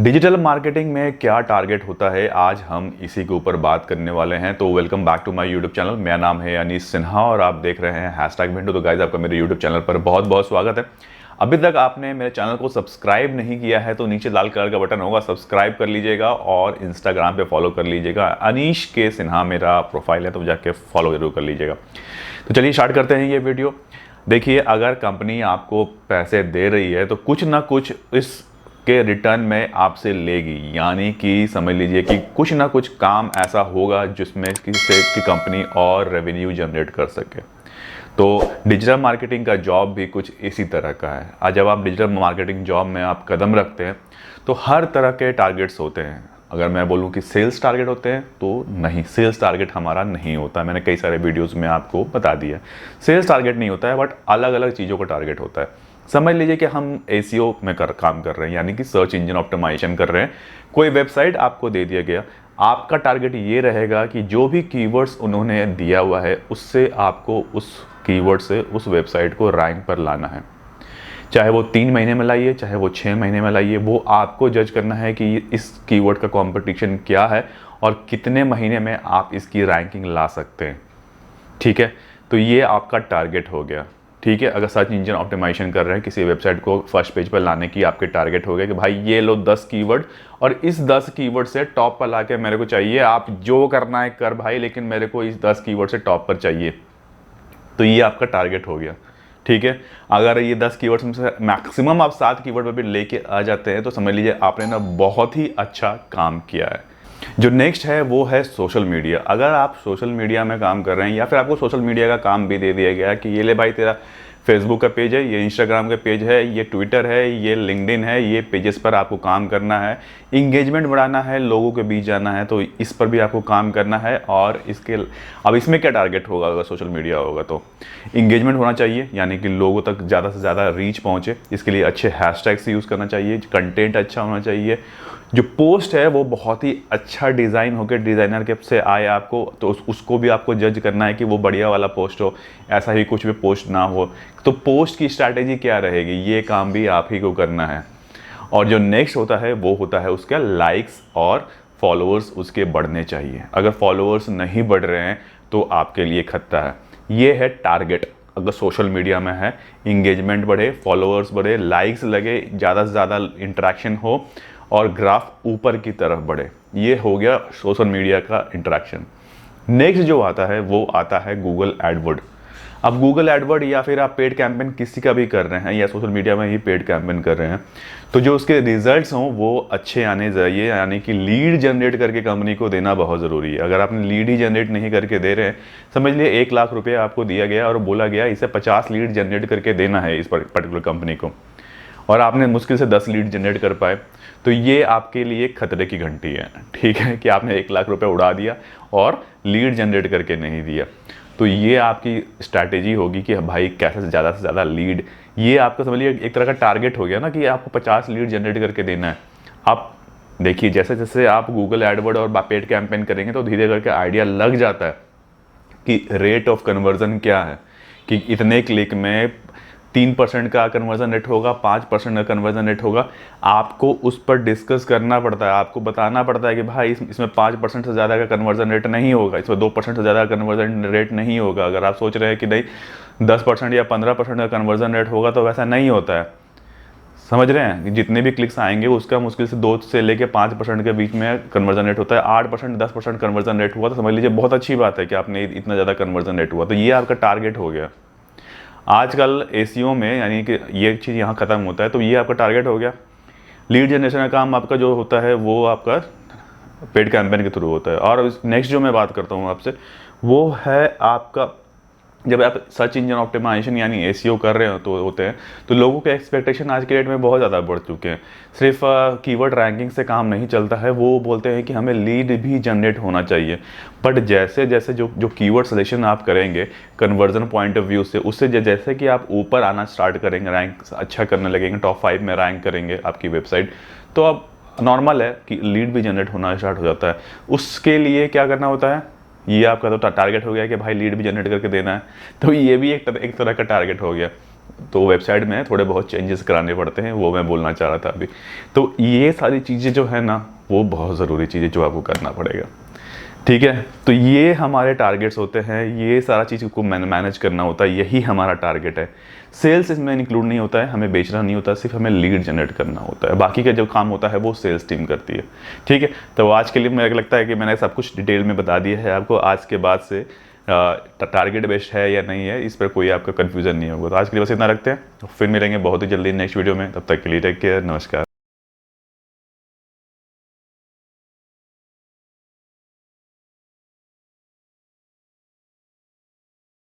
Digital marketing में क्या target होता है, आज हम इसी के ऊपर बात करने वाले हैं। तो welcome back to my YouTube channel. मेरा नाम है अनीश सिन्हा और आप देख रहे हैं #विंडो। तो गाइज, आपका मेरे यूट्यूब चैनल पर बहुत बहुत स्वागत है। अभी तक आपने मेरे चैनल को सब्सक्राइब नहीं किया है तो नीचे लाल कलर का बटन होगा, सब्सक्राइब कर लीजिएगा और इंस्टाग्राम पे फॉलो कर लीजिएगा। अनीश के सिन्हा मेरा प्रोफाइल है, तो जाके फॉलो जरूर कर लीजिएगा। तो चलिए स्टार्ट करते हैं ये वीडियो। देखिए, अगर कंपनी आपको पैसे दे रही है तो कुछ ना कुछ इस के रिटर्न में आपसे लेगी, यानी कि समझ लीजिए कि कुछ ना कुछ काम ऐसा होगा जिसमें कि कंपनी और रेवेन्यू जनरेट कर सके। तो डिजिटल मार्केटिंग का जॉब भी कुछ इसी तरह का है। आज जब आप डिजिटल मार्केटिंग जॉब में आप कदम रखते हैं तो हर तरह के टारगेट्स होते हैं। अगर मैं बोलूं कि सेल्स टारगेट होते हैं तो नहीं, सेल्स टारगेट हमारा नहीं होता। मैंने कई सारे वीडियोस में आपको बता दिया, सेल्स टारगेट नहीं होता है, बट अलग अलग चीज़ों का टारगेट होता है। समझ लीजिए कि हम एसीओ में काम कर रहे हैं, यानी कि सर्च इंजन ऑप्टिमाइजेशन कर रहे हैं। कोई वेबसाइट आपको दे दिया गया, आपका टारगेट ये रहेगा कि जो भी कीवर्ड्स उन्होंने दिया हुआ है उससे आपको उस कीवर्ड से उस वेबसाइट को रैंक पर लाना है। चाहे वो 3 महीने में लाइए, चाहे वो 6 महीने में लाइए, वो आपको जज करना है कि इस कीवर्ड का कंपटीशन क्या है और कितने महीने में आप इसकी रैंकिंग ला सकते हैं। ठीक है, तो ये आपका टारगेट हो गया। ठीक है, अगर सर्च इंजन ऑप्टिमाइजेशन कर रहे हैं, किसी वेबसाइट को फर्स्ट पेज पर लाने की आपके टारगेट हो गया कि भाई ये लो 10 कीवर्ड और इस 10 कीवर्ड से टॉप पर लाके मेरे को चाहिए। आप जो करना है कर भाई, लेकिन मेरे को इस 10 कीवर्ड से टॉप पर चाहिए। तो ये आपका टारगेट हो गया। ठीक है, अगर ये 10 कीवर्ड्स में से मैक्सिमम आप 7 कीवर्ड पर भी लेके आ जाते हैं तो समझ लीजिए आपने ना बहुत ही अच्छा काम किया है। जो नेक्स्ट है वो है सोशल मीडिया। अगर आप सोशल मीडिया में काम कर रहे हैं या फिर आपको सोशल मीडिया का काम भी दे दिया गया कि ये ले भाई, तेरा फेसबुक का पेज है, ये इंस्टाग्राम का पेज है, ये ट्विटर है, ये लिंक्डइन है, ये पेजेस पर आपको काम करना है, इंगेजमेंट बढ़ाना है, लोगों के बीच जाना है, तो इस पर भी आपको काम करना है। और अब इसमें क्या टारगेट होगा? अगर सोशल मीडिया होगा तो इंगेजमेंट होना चाहिए, यानी कि लोगों तक ज़्यादा से ज़्यादा रीच पहुँचे। इसके लिए अच्छे हैशटैग्स यूज़ करना चाहिए, कंटेंट अच्छा होना चाहिए, जो पोस्ट है वो बहुत ही अच्छा डिज़ाइन होकर डिज़ाइनर के से आए आपको, तो उसको भी आपको जज करना है कि वो बढ़िया वाला पोस्ट हो, ऐसा ही कुछ भी पोस्ट ना हो। तो पोस्ट की स्ट्रैटेजी क्या रहेगी, ये काम भी आप ही को करना है। और जो नेक्स्ट होता है वो होता है उसका लाइक्स और फॉलोअर्स उसके बढ़ने चाहिए। अगर फॉलोअर्स नहीं बढ़ रहे हैं तो आपके लिए खतरा है। ये है टारगेट। अगर सोशल मीडिया में है, इंगेजमेंट बढ़े, फॉलोअर्स बढ़े, लाइक्स लगे, ज़्यादा से ज़्यादा इंटरेक्शन हो और ग्राफ ऊपर की तरफ बढ़े, ये हो गया सोशल मीडिया का इंटरेक्शन। नेक्स्ट जो आता है वो आता है गूगल एडवर्ड। अब गूगल एडवर्ड या फिर आप पेड कैंपेन किसी का भी कर रहे हैं या सोशल मीडिया में ही पेड कैंपेन कर रहे हैं, तो जो उसके रिजल्ट्स हों वो अच्छे आने चाहिए, यानी कि लीड जनरेट करके कंपनी को देना बहुत ज़रूरी है। अगर आपने लीड ही जनरेट नहीं करके दे रहे हैं, समझ लिए 1 लाख रुपये आपको दिया गया और बोला गया इसे 50 लीड जनरेट करके देना है इस पर्टिकुलर कंपनी को, और आपने मुश्किल से 10 लीड जनरेट कर पाए, तो ये आपके लिए खतरे की घंटी है। ठीक है, कि आपने 1 लाख रुपए उड़ा दिया और लीड जनरेट करके नहीं दिया। तो ये आपकी स्ट्रैटेजी होगी कि भाई कैसे से ज़्यादा लीड, ये आपका समझ लीजिए एक तरह का टारगेट हो गया ना कि आपको 50 लीड जनरेट करके देना है। आप देखिए, जैसे जैसे आप गूगल एडवर्ड और पेड कैंपेन करेंगे तो धीरे करके आइडिया लग जाता है कि रेट ऑफ कन्वर्जन क्या है, कि इतने क्लिक में 3% का कन्वर्जन रेट होगा, 5% का कन्वर्जन रेट होगा। आपको उस पर डिस्कस करना पड़ता है, आपको बताना पड़ता है कि भाई इसमें 5% से ज़्यादा का कन्वर्जन रेट नहीं होगा, इसमें 2% से ज़्यादा कन्वर्जन रेट नहीं होगा। अगर आप सोच रहे हैं कि नहीं 10% या 15% का कन्वर्जन रेट होगा, तो वैसा नहीं होता है। समझ रहे हैं, जितने भी क्लिक्स आएंगे उसका मुश्किल से 2 से लेकर 5% के बीच में कन्वर्जन रेट होता है। 8% 10% कन्वर्जन रेट हुआ तो समझ लीजिए बहुत अच्छी बात है कि आपने इतना ज़्यादा कन्वर्जन रेट हुआ, तो ये आपका टारगेट हो गया। आजकल एसीओ में यानी कि ये चीज़ यहाँ ख़त्म होता है, तो ये आपका टारगेट हो गया। लीड जनरेशन का काम आपका जो होता है वो आपका पेड कैंपेन के थ्रू होता है। और नेक्स्ट जो मैं बात करता हूँ आपसे, वो है आपका जब आप सर्च इंजन ऑप्टिमाइजेशन यानी एसीओ कर रहे हो तो होते हैं, तो लोगों के एक्सपेक्टेशन आज के डेट में बहुत ज़्यादा बढ़ चुके हैं। सिर्फ कीवर्ड रैंकिंग से काम नहीं चलता है, वो बोलते हैं कि हमें लीड भी जनरेट होना चाहिए। बट जैसे जैसे जो कीवर्ड सिलेक्शन आप करेंगे कन्वर्जन पॉइंट ऑफ व्यू से, उससे जैसे कि आप ऊपर आना स्टार्ट करेंगे, रैंक अच्छा करने लगेंगे, टॉप 5 में रैंक करेंगे आपकी वेबसाइट, तो अब नॉर्मल है कि लीड भी जनरेट होना स्टार्ट हो जाता है। उसके लिए क्या करना होता है, ये आपका तो टारगेट हो गया कि भाई लीड भी जनरेट करके देना है, तो ये भी एक तरह का टारगेट हो गया। तो वेबसाइट में थोड़े बहुत चेंजेस कराने पड़ते हैं, वो मैं बोलना चाह रहा था अभी। तो ये सारी चीज़ें जो है ना, वो बहुत ज़रूरी चीज़ें जो आपको करना पड़ेगा, ठीक है। तो ये हमारे टारगेट्स होते हैं, ये सारा चीज़ को मैनेज करना होता है, यही हमारा टारगेट है। सेल्स इसमें इंक्लूड नहीं होता है, हमें बेचना नहीं होता, सिर्फ हमें लीड जनरेट करना होता है। बाकी का जो काम होता है वो सेल्स टीम करती है, ठीक है। तो आज के लिए मुझे लगता है कि मैंने सब कुछ डिटेल में बता दिया है आपको। आज के बाद से टारगेट बेस्ड है या नहीं है, इस पर कोई आपका कन्फ्यूज़न नहीं होगा। तो आज के लिए बस इतना रखते हैं, फिर मिलेंगे बहुत ही जल्दी नेक्स्ट वीडियो में। तब तक के लिए टेक केयर, नमस्कार।